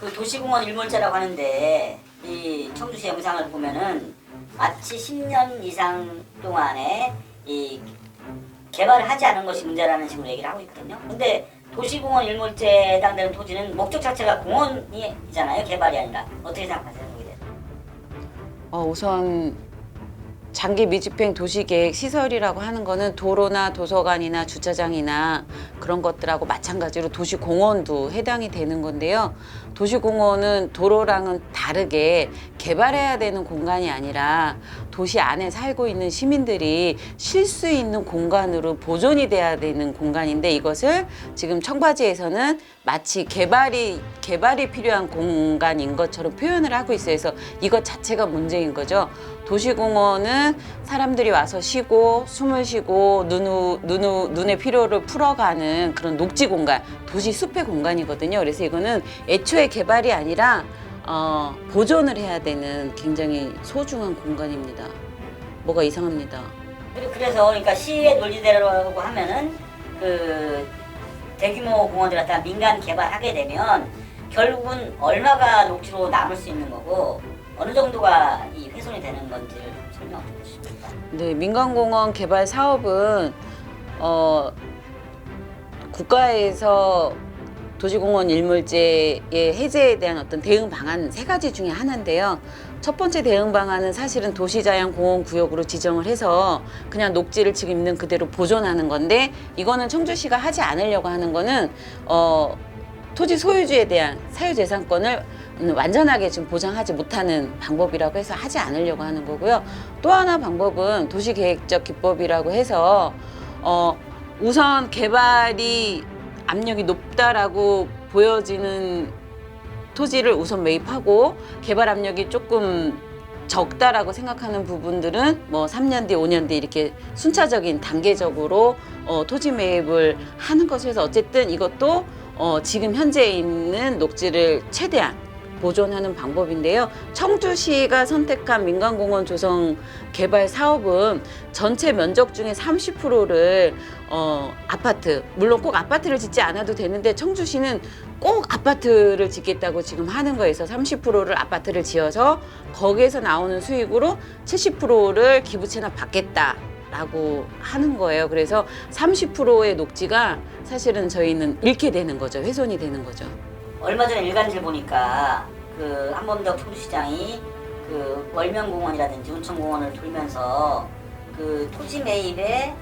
그 도시공원 일몰제라고 하는데 이 청주시 영상을 보면은 마치 10년 이상 동안에 이 개발을 하지 않은 것이 문제라는 식으로 얘기를 하고 있거든요. 근데 도시공원 일몰제에 해당되는 토지는 목적 자체가 공원이잖아요. 개발이 아니라. 어떻게 생각하세요? 거기에 대해서? 우선 장기 미집행 도시계획 시설이라고 하는 거는 도로나 도서관이나 주차장이나 그런 것들하고 마찬가지로 도시공원도 해당이 되는 건데요. 도시공원은 도로랑은 다르게 개발해야 되는 공간이 아니라 도시 안에 살고 있는 시민들이 쉴 수 있는 공간으로 보존이 돼야 되는 공간인데, 이것을 지금 청바지에서는 마치 개발이 필요한 공간인 것처럼 표현을 하고 있어요. 그래서 이것 자체가 문제인 거죠. 도시공원은 사람들이 와서 쉬고 숨을 쉬고 눈의 피로를 풀어가는 그런 녹지 공간, 도시 숲의 공간이거든요. 그래서 이거는 애초에 개발이 아니라 보존을 해야 되는 굉장히 소중한 공간입니다. 뭐가 이상합니다. 그래서 그러니까 시의 논리대로라고 하면은 그 대규모 공원들 갖다 민간 개발하게 되면 결국은 얼마가 녹지로 남을 수 있는 거고 어느 정도가 이 훼손이 되는 건지를 설명 좀 해주십니까? 네, 민간공원 개발 사업은 국가에서 도시공원 일몰제의 해제에 대한 어떤 대응 방안 3가지 중에 하나인데요. 첫 번째 대응 방안은 사실은 도시자연공원구역으로 지정을 해서 그냥 녹지를 지금 있는 그대로 보존하는 건데, 이거는 청주시가 하지 않으려고 하는 거는 토지 소유주에 대한 사유재산권을 완전하게 지금 보장하지 못하는 방법이라고 해서 하지 않으려고 하는 거고요. 또 하나 방법은 도시계획적 기법이라고 해서 우선 개발이 압력이 높다라고 보여지는 토지를 우선 매입하고, 개발 압력이 조금 적다라고 생각하는 부분들은 뭐 3년 뒤, 5년 뒤 이렇게 순차적인 단계적으로 토지 매입을 하는 것을 해서 어쨌든 이것도 지금 현재 있는 녹지를 최대한 보존하는 방법인데요. 청주시가 선택한 민간공원 조성 개발 사업은 전체 면적 중에 30%를 아파트, 물론 꼭 아파트를 짓지 않아도 되는데 청주시는 꼭 아파트를 짓겠다고 지금 하는 거에서 30%를 아파트를 지어서 거기에서 나오는 수익으로 70%를 기부 채납 받겠다라고 하는 거예요. 그래서 30%의 녹지가 사실은 저희는 잃게 되는 거죠. 훼손이 되는 거죠. 얼마 전에 일간지를 보니까 그 한범덕 청주시장이 그 월명공원이라든지 운천공원을 돌면서 그 토지 매입에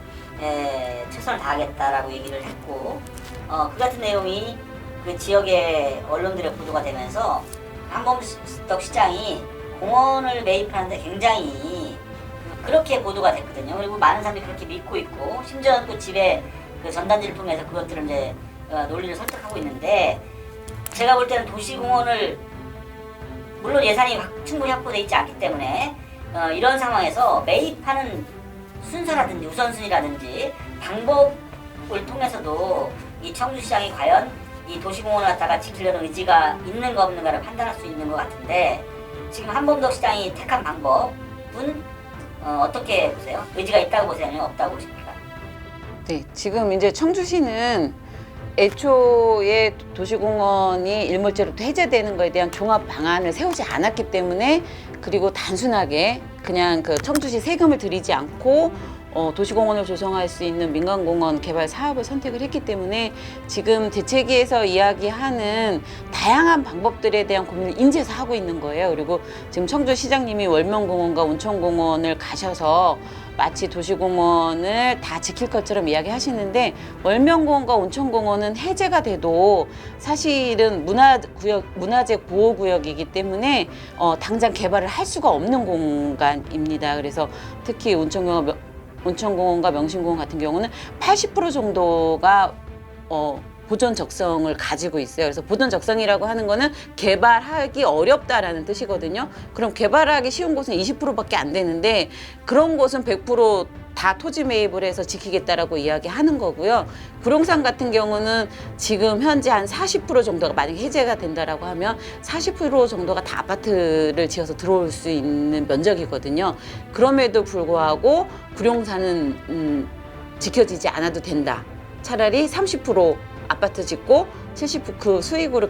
최선을 다하겠다라고 얘기를 했고, 그 같은 내용이 그 지역의 언론들의 보도가 되면서 한범덕 시장이 공원을 매입하는데 굉장히 그렇게 보도가 됐거든요. 그리고 많은 사람들이 그렇게 믿고 있고, 심지어 또 집에 그 전단지를 통해서 그것들을 이제 논리를 설득하고 있는데, 제가 볼 때는 도시공원을 물론 예산이 충분히 확보되어 있지 않기 때문에 이런 상황에서 매입하는 순서라든지 우선순위라든지 방법을 통해서도 이 청주시장이 과연 이 도시공원을 갖다가 지키려는 의지가 있는가 없는가를 판단할 수 있는 것 같은데, 지금 한범덕 시장이 택한 방법은 어떻게 보세요? 의지가 있다고 보세요? 아니면 없다고 보십니까? 네, 지금 이제 청주시는 애초에 도시공원이 일몰제로 해제되는 것에 대한 종합 방안을 세우지 않았기 때문에, 그리고 단순하게 그냥 그 청주시 세금을 들이지 않고 도시공원을 조성할 수 있는 민간공원 개발 사업을 선택을 했기 때문에 지금 대책위에서 이야기하는 다양한 방법들에 대한 고민을 인지해서 하고 있는 거예요. 그리고 지금 청주시장님이 월명공원과 운천공원을 가셔서 마치 도시공원을 다 지킬 것처럼 이야기하시는데, 월명공원과 온천공원은 해제가 돼도 사실은 문화재 보호구역이기 때문에 당장 개발을 할 수가 없는 공간입니다. 그래서 특히 온천공원과 명신공원 같은 경우는 80% 정도가 보존 적성을 가지고 있어요. 그래서 보존 적성이라고 하는 거는 개발하기 어렵다라는 뜻이거든요. 그럼 개발하기 쉬운 곳은 20%밖에 안 되는데, 그런 곳은 100% 다 토지 매입을 해서 지키겠다라고 이야기하는 거고요. 구룡산 같은 경우는 지금 현재 한 40% 정도가 만약에 해제가 된다라고 하면 40% 정도가 다 아파트를 지어서 들어올 수 있는 면적이거든요. 그럼에도 불구하고 구룡산은 지켜지지 않아도 된다. 차라리 30% 아파트 짓고 70% 그 수익으로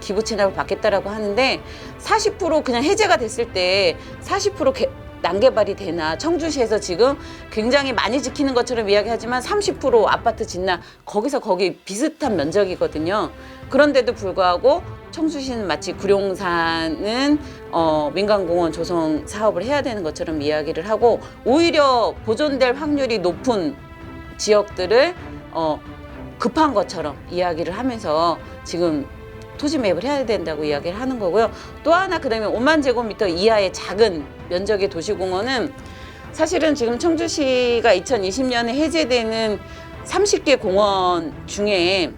기부 체납을 받겠다라고 하는데 40% 그냥 해제가 됐을 때 40% 난개발이 되나, 청주시에서 지금 굉장히 많이 지키는 것처럼 이야기하지만 30% 아파트 짓나, 거기서 거기 비슷한 면적이거든요. 그런데도 불구하고 청주시는 마치 구룡산은 민간공원 조성 사업을 해야 되는 것처럼 이야기를 하고, 오히려 보존될 확률이 높은 지역들을 급한 것처럼 이야기를 하면서 지금 토지 매입을 해야 된다고 이야기를 하는 거고요. 또 하나, 그다음에 5만 제곱미터 이하의 작은 면적의 도시공원은 사실은 지금 청주시가 2020년에 해제되는 30개 공원 중에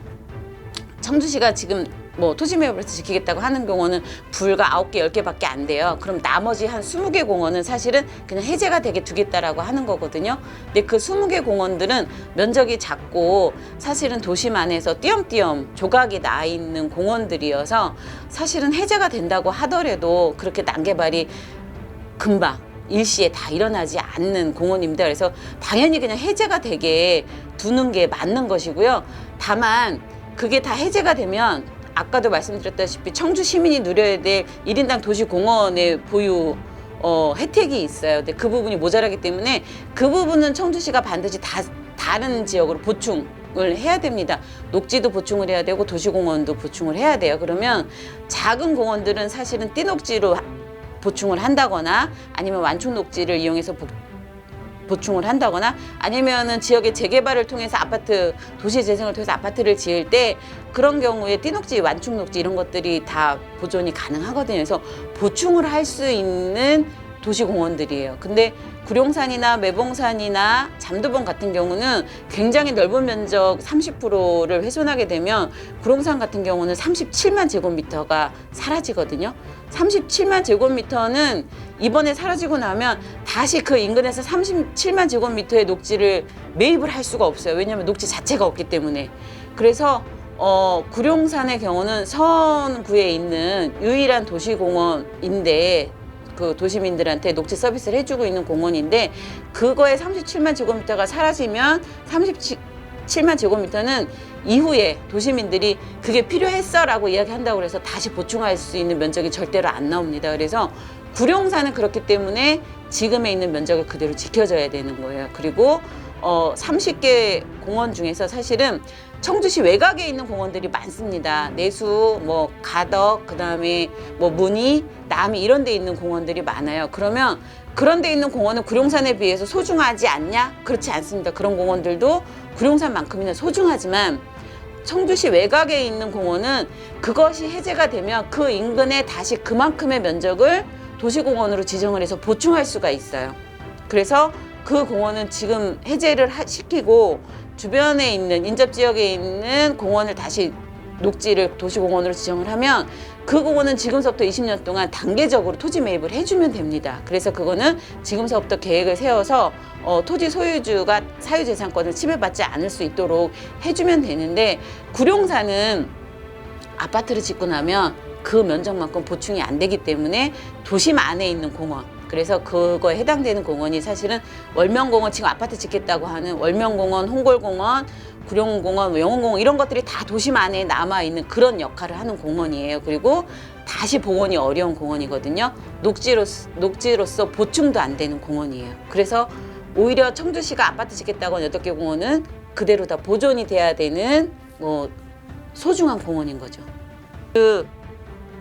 청주시가 지금 뭐 토지 매입을 해서 지키겠다고 하는 공원은 불과 9개, 10개밖에 안 돼요. 그럼 나머지 한 20개 공원은 사실은 그냥 해제가 되게 두겠다라고 하는 거거든요. 근데 그 20개 공원들은 면적이 작고 사실은 도심 안에서 띄엄띄엄 조각이 나 있는 공원들이어서 사실은 해제가 된다고 하더라도 그렇게 난개발이 금방 일시에 다 일어나지 않는 공원입니다. 그래서 당연히 그냥 해제가 되게 두는 게 맞는 것이고요. 다만 그게 다 해제가 되면 아까도 말씀드렸다시피 청주 시민이 누려야 될 1인당 도시공원의 보유 혜택이 있어요. 근데 그 부분이 모자라기 때문에 그 부분은 청주시가 반드시 다른 지역으로 보충을 해야 됩니다. 녹지도 보충을 해야 되고 도시공원도 보충을 해야 돼요. 그러면 작은 공원들은 사실은 띠녹지로 보충을 한다거나 아니면 완충녹지를 이용해서 보충을 한다거나 아니면은 지역의 재개발을 통해서 아파트, 도시 재생을 통해서 아파트를 지을 때 그런 경우에 띠녹지, 완충녹지 이런 것들이 다 보존이 가능하거든요. 그래서 보충을 할 수 있는 도시공원들이에요. 근데 구룡산이나 매봉산이나 잠도봉 같은 경우는 굉장히 넓은 면적 30%를 훼손하게 되면 구룡산 같은 경우는 37만 제곱미터가 사라지거든요. 37만 제곱미터는 이번에 사라지고 나면 다시 그 인근에서 37만 제곱미터의 녹지를 매입을 할 수가 없어요. 왜냐하면 녹지 자체가 없기 때문에. 그래서 구룡산의 경우는 서원구에 있는 유일한 도시공원인데 그 도시민들한테 녹지 서비스를 해주고 있는 공원인데 그거에 37만 제곱미터가 사라지면 37만 제곱미터는 이후에 도시민들이 그게 필요했어 라고 이야기한다고 해서 다시 보충할 수 있는 면적이 절대로 안 나옵니다. 그래서 구룡산은 그렇기 때문에 지금에 있는 면적을 그대로 지켜줘야 되는 거예요. 그리고 30개 공원 중에서 사실은 청주시 외곽에 있는 공원들이 많습니다. 내수, 뭐 가덕, 그다음에 뭐 문희, 남이 이런 데 있는 공원들이 많아요. 그러면 그런 데 있는 공원은 구룡산에 비해서 소중하지 않냐? 그렇지 않습니다. 그런 공원들도 구룡산만큼이나 소중하지만 청주시 외곽에 있는 공원은 그것이 해제가 되면 그 인근에 다시 그만큼의 면적을 도시공원으로 지정을 해서 보충할 수가 있어요. 그래서 그 공원은 지금 해제를 시키고 주변에 있는 인접지역에 있는 공원을 다시 녹지를 도시공원으로 지정을 하면 그 공원은 지금서부터 20년 동안 단계적으로 토지 매입을 해주면 됩니다. 그래서 그거는 지금서부터 계획을 세워서 토지 소유주가 사유재산권을 침해받지 않을 수 있도록 해주면 되는데 구룡산은 아파트를 짓고 나면 그 면적만큼 보충이 안 되기 때문에 도심 안에 있는 공원, 그래서 그거에 해당되는 공원이 사실은 월명공원, 지금 아파트 짓겠다고 하는 월명공원, 홍골공원, 구룡공원, 영흥공원 이런 것들이 다 도심 안에 남아있는 그런 역할을 하는 공원이에요. 그리고 다시 복원이 어려운 공원이거든요. 녹지로서 보충도 안 되는 공원이에요. 그래서 오히려 청주시가 아파트 짓겠다고 한 8개 공원은 그대로 다 보존이 돼야 되는 뭐 소중한 공원인 거죠.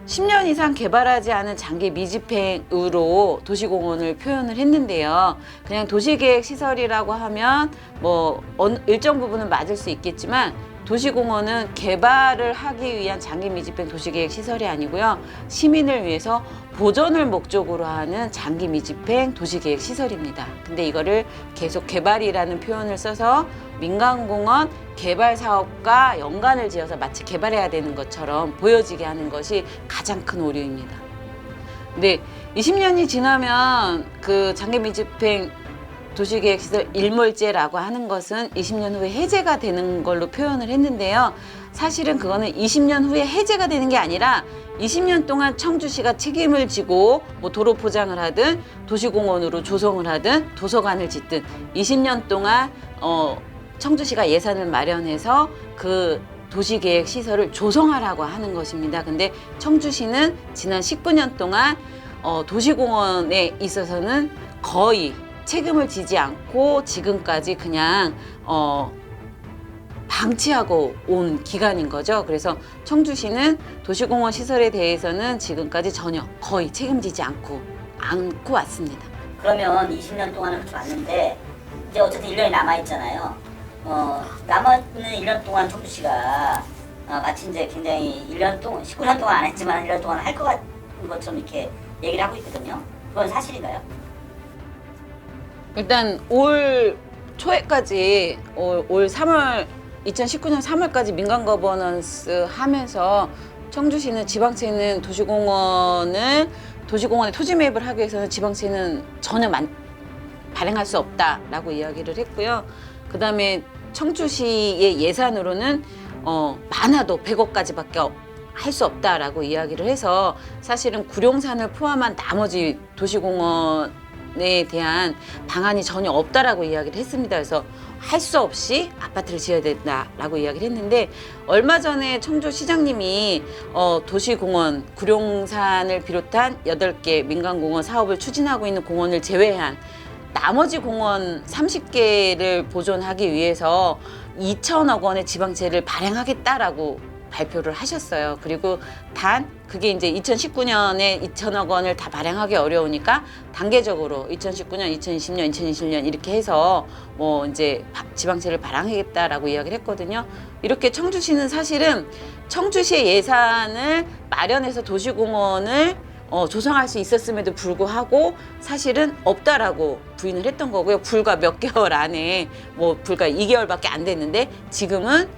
10년 이상 개발하지 않은 장기 미집행으로 도시공원을 표현을 했는데요. 그냥 도시계획 시설이라고 하면 뭐 일정 부분은 맞을 수 있겠지만 도시공원은 개발을 하기 위한 장기 미집행 도시계획 시설이 아니고요. 시민을 위해서 보존을 목적으로 하는 장기 미집행 도시계획 시설입니다. 근데 이거를 계속 개발이라는 표현을 써서 민간공원 개발 사업과 연관을 지어서 마치 개발해야 되는 것처럼 보여지게 하는 것이 가장 큰 오류입니다. 근데 20년이 지나면 그 장기 미집행 도시계획시설 일몰제라고 하는 것은 20년 후에 해제가 되는 걸로 표현을 했는데요. 사실은 그거는 20년 후에 해제가 되는 게 아니라 20년 동안 청주시가 책임을 지고 뭐 도로 포장을 하든 도시공원으로 조성을 하든 도서관을 짓든 20년 동안 청주시가 예산을 마련해서 그 도시계획 시설을 조성하라고 하는 것입니다. 근데 청주시는 지난 19년 동안 도시공원에 있어서는 거의 책임을 지지 않고 지금까지 그냥 방치하고 온 기간인 거죠. 그래서 청주시는 도시공원 시설에 대해서는 지금까지 전혀 거의 책임지지 않고 왔습니다. 그러면 20년 동안은 그렇게 왔는데 이제 어쨌든 1년이 남아있잖아요. 남아있는 1년 동안 청주시가 마치 이제 굉장히 1년 동안, 19년 동안 안 했지만 1년 동안 할 것 같은 것처럼 이렇게 얘기를 하고 있거든요. 그건 사실인가요? 일단 올 초에까지 올 3월 2019년 3월까지 민간 거버넌스 하면서 청주시는 지방채는 도시공원에 토지 매입을 하기 위해서는 지방채는 전혀 발행할 수 없다라고 이야기를 했고요. 그 다음에 청주시의 예산으로는 많아도 100억까지밖에 할 수 없다라고 이야기를 해서 사실은 구룡산을 포함한 나머지 도시공원에 대한 방안이 전혀 없다라고 이야기를 했습니다. 그래서 할 수 없이 아파트를 지어야 된다라고 이야기를 했는데 얼마 전에 청주시장님이 도시공원 구룡산을 비롯한 8개 민간공원 사업을 추진하고 있는 공원을 제외한 나머지 공원 30개를 보존하기 위해서 2천억 원의 지방채를 발행하겠다라고 발표를 하셨어요. 그리고 단 그게 이제 2019년에 2천억 원을 다 발행하기 어려우니까 단계적으로 2019년, 2020년, 2021년 이렇게 해서 뭐 이제 지방채를 발행하겠다라고 이야기를 했거든요. 이렇게 청주시는 사실은 청주시의 예산을 마련해서 도시공원을 조성할 수 있었음에도 불구하고 사실은 없다라고 부인을 했던 거고요. 불과 몇 개월 안에 불과 2개월밖에 안 됐는데 지금은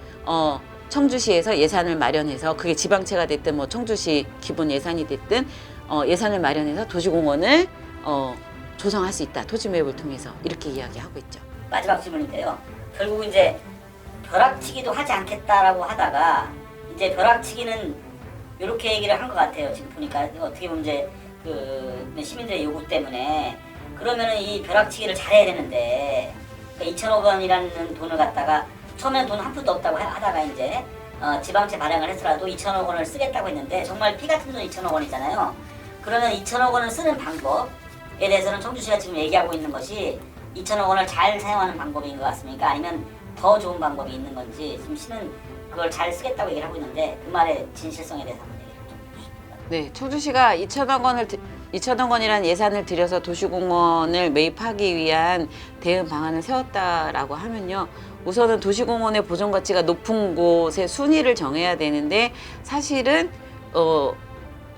청주시에서 예산을 마련해서 그게 지방채가 됐든 청주시 기본 예산이 됐든 예산을 마련해서 도시공원을 조성할 수 있다. 토지 매입을 통해서 이렇게 이야기하고 있죠. 마지막 질문인데요. 결국 이제 벼락치기도 하지 않겠다라고 하다가 이제 벼락치기는 이렇게 얘기를 한 것 같아요. 지금 보니까 어떻게 보면 이제 그 시민들의 요구 때문에 그러면은 이 벼락치기를 잘해야 되는데 그러니까 2천억 원이라는 돈을 갖다가 처음에는 돈 한 푼도 없다고 하다가 이제 지방채 발행을 해서라도 2천억 원을 쓰겠다고 했는데 정말 피 같은 돈 2천억 원이잖아요. 그러면 2천억 원을 쓰는 방법에 대해서는 청주시가 지금 얘기하고 있는 것이 2천억 원을 잘 사용하는 방법인 것 같습니까? 아니면 더 좋은 방법이 있는 건지 지금 시는 그걸 잘 쓰겠다고 얘기를 하고 있는데 그 말의 진실성에 대해서 한번 얘기를 좀 해주십시오. 네, 청주시가 2천억 원이라는 예산을 들여서 도시공원을 매입하기 위한 대응 방안을 세웠다라고 하면요. 우선은 도시공원의 보존 가치가 높은 곳의 순위를 정해야 되는데 사실은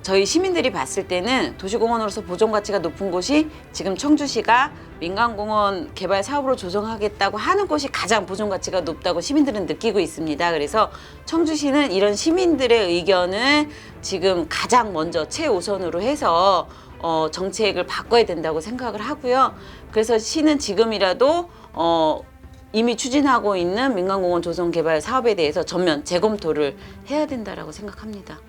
저희 시민들이 봤을 때는 도시공원으로서 보존 가치가 높은 곳이 지금 청주시가 민간공원 개발 사업으로 조성하겠다고 하는 곳이 가장 보존 가치가 높다고 시민들은 느끼고 있습니다. 그래서 청주시는 이런 시민들의 의견을 지금 가장 먼저 최우선으로 해서 정책을 바꿔야 된다고 생각을 하고요. 그래서 시는 지금이라도 이미 추진하고 있는 민간공원 조성 개발 사업에 대해서 전면 재검토를 해야 된다라고 생각합니다.